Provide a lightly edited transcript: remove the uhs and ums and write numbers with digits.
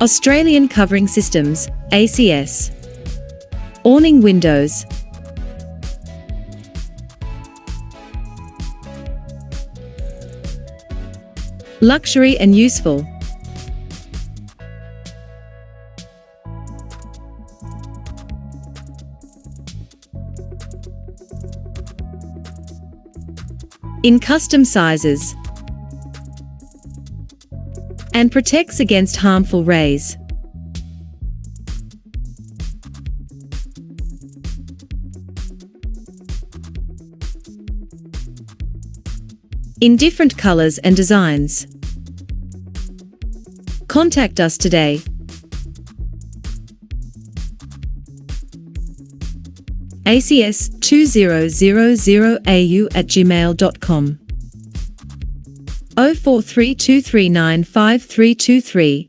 Australian Covering Systems, ACS. Awning windows. Luxury and useful. In custom sizes. And protects against harmful rays. In different colors and designs. Contact us today. acs2000au@gmail.com 0432395323